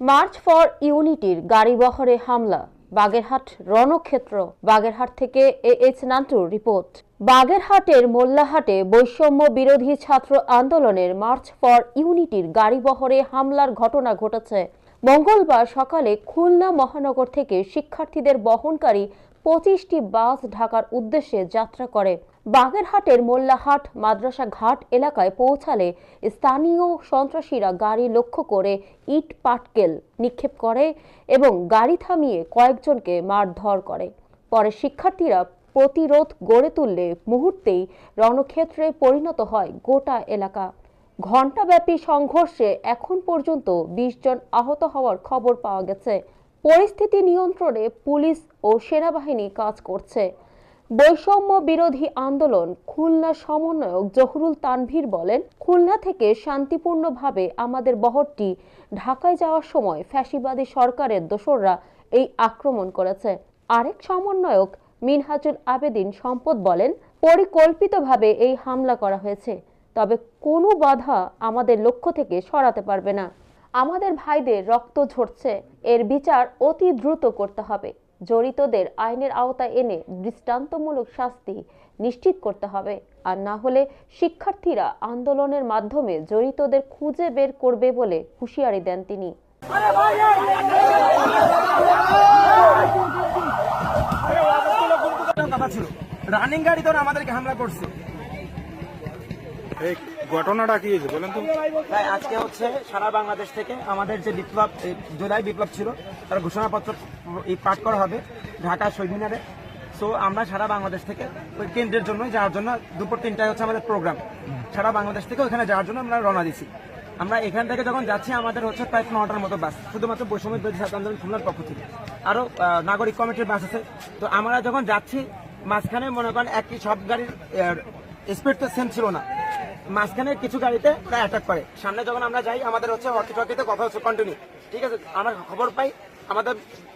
March for ইউনিটির গাড়িবহরে হামলা, বাগেরহাট রণক্ষেত্র। বাগেরহাট থেকে H নান্টুর report. বাগেরহাটের মোল্লাহাটে বৈষম্য বিরোধী ছাত্র আন্দোলনের মার্চ ফর ইউনিটির গাড়িবহরে হামলার ঘটনা ঘটেছে। মঙ্গলবার সকালে খুলনা মহানগর থেকে শিক্ষার্থীদের বহনকারী 25টি বাস ঢাকার উদ্দেশ্যে যাত্রা করে। বাগেরহাটের মোল্লাহাট মাদ্রাসা ঘাট এলাকায় পৌঁছালে স্থানীয় সন্ত্রাসীরা গাড়ি লক্ষ্য করে ইট পাটকেল নিক্ষেপ করে এবং গাড়ি থামিয়ে কয়েকজনকে মারধর করে। পরে শিক্ষার্থীরা প্রতিরোধ গড়ে তুললে মুহূর্তেই রণক্ষেত্রে পরিণত হয় গোটা এলাকা। ঘণ্টাব্যাপী সংঘর্ষে এখন পর্যন্ত 20 জন আহত হওয়ার খবর পাওয়া গেছে। পরিস্থিতি নিয়ন্ত্রণে পুলিশ ও সেনাবাহিনী কাজ করছে। বৈষম্য বিরোধী আন্দোলন খুলনা সমন্বয়ক জহুরুল তানভীর বলেন, খুলনা থেকে শান্তিপূর্ণভাবে আমাদের বহরটি ঢাকায় যাওয়ার সময় ফ্যাসিবাদী সরকারের দোসররা এই আক্রমণ করেছে। আরেক সমন্বয়ক মিনহাজুল আবেদিন সম্পদ বলেন, পরিকল্পিতভাবে এই হামলা করা হয়েছে, তবে কোনো বাধা আমাদের লক্ষ্য থেকে সরাতে পারবে না। আমাদের ভাইদের রক্ত ঝরছে, এর বিচার অতি দ্রুত করতে হবে। জড়িতদের আইনের আওতায় এনে দৃষ্টান্তমূলক শাস্তি নিশ্চিত করতে হবে, আর না হলে শিক্ষার্থীরা আন্দোলনের মাধ্যমে জড়িতদের খুঁজে বের করবে বলে হুঁশিয়ারি দেন তিনি। রানিং গাড়ি ধরে আমাদেরকে হামলা করছে। এই ঘটনাটা কি হয়েছে বলেন তো? তাই আজকে হচ্ছে সারা বাংলাদেশ থেকে আমাদের যে বিপ্লব, জুলাই বিপ্লব ছিল, তার ঘোষণাপত্র এই পাঠ করা হবে ঢাকা শহীদ মিনারে। সো আমরা সারা বাংলাদেশ থেকে ওই কেন্দ্রের জন্য যাওয়ার জন্য দুপুর 3টায় হচ্ছে আমাদের প্রোগ্রাম। সারা বাংলাদেশ থেকে ওখানে যাওয়ার জন্য আমরা রওনা দিচ্ছি। আমরা এখান থেকে যখন যাচ্ছি আমাদের হচ্ছে প্রায় 9টার মতো বাস, শুধুমাত্র বৈষম্য বিরোধী ছাত্র আন্দোলন খুলনার পক্ষ থেকে। আরো নাগরিক কমিটির বাস আছে। তো আমরা যখন যাচ্ছি মাঝখানে মনে করেন একই সব গাড়ির স্পিড তো সেম ছিল না, মাঝখানে কিছু গাড়িতে প্রায় অ্যাটাক করে। সামনে যখন আমরা যাই আমাদের হচ্ছে ওয়াকি টকিতে কথা হচ্ছে কন্টিনিউ, ঠিক আছে। আমরা খবর পাই আমাদের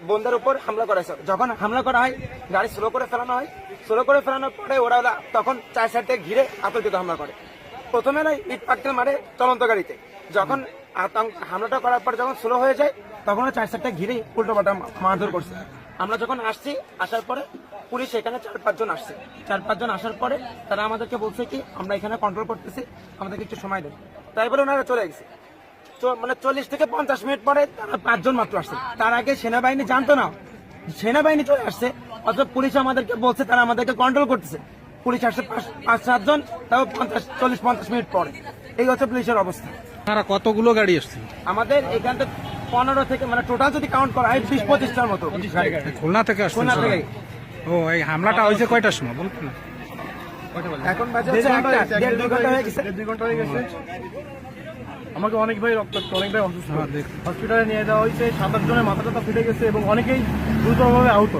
বোনদের উপর হামলা করা হয়েছে। যখন হামলা করা হয় গাড়ি স্লো করে ফেলানো হয়, স্লো করে ফেলানোর পরে ওরা তখন 4 সাইড থেকে ঘিরে আতঙ্কিত হামলা করে। প্রথমে না ইট পাটকেল মারে চলন্ত গাড়িতে, যখন হামলাটা করার পর যখন স্লো হয়ে যায় তখন 4 সাইড থেকে ঘিরে উল্টো পাল্টা মারধর করছে। আমরা যখন আসছি, আসার পরে পুলিশ এখানে 4-5 জন আসছে। 4-5 জন আসার পরে তারা আমাদেরকে বলছে কি আমরা এখানে কন্ট্রোল করতেছি, আমাদেরকে একটু সময় দেন। তাই বলে ওনারা চলে গেছে। মানে 40 থেকে 50 মিনিট পরে তারা 5 জন মাত্র আসছে। তার আগে সেনাবাহিনী জানতো না, সেনাবাহিনী চলে আসছে, অথচ পুলিশ আমাদেরকে বলছে তারা আমাদেরকে কন্ট্রোল করতেছে। পুলিশ আসছে 5-7 জন, তাও 40-50 মিনিট পরে। এই হচ্ছে পুলিশের অবস্থা। আপনারা কতগুলো গাড়ি আসছে? আমাদের এখান থেকে 15 থেকে মানে টোটাল যদি কাউন্ট করা হয় 20-25টার মতো খুলনা থেকে আসছে। খুলনা থেকে। ও, এই হামলাটা হয়েছে কয়টার সময় বলুন? এখন বাজে 1.5-2 ঘন্টা হয়ে গেছে। 2 ঘন্টা হয়ে গেছে। আমাকে অনেক ভাই রক্তাক্ত, অনেক ভাই অসুস্থ, হসপিটালে নিয়ে যাওয়া হয়েছে। 7-8 জনের মাথা টাথা ফেটে গেছে এবং অনেকেই গুরুতরভাবে আহত।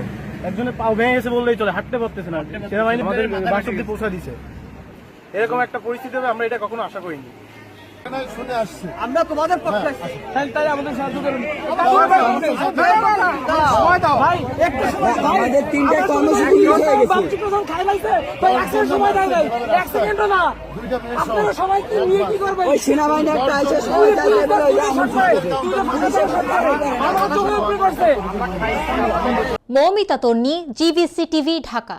একজনের পাও ভেঙে গেছে বললেই চলে, হাঁটতে পারতেছে না। সেনাবাহিনী আমাদের বাস অব্দি পৌঁছা দিছে। এরকম একটা পরিস্থিতি হবে আমরা এটা কখনো আশা করিনি। শুনে আসছি আমরা তোমাদের পক্ষে, তাই আমাদের সাহায্য করুন। ভাই একটু সময় দাও, আমাদের 3টা কর্মসূচি মিস হয়ে গেছে। বাকি প্রথম খাই লাইছে তো 1 সেকেন্ড সময় দাও, 1 সেকেন্ডও না। আপনারা সবাই কি নিয়ে কি করবেন? ওই সেনাবাহিনী একটা আইছে সময় চাইলে বলে মৌমিতা তন্নি, জিবিসি টিভি, ঢাকা।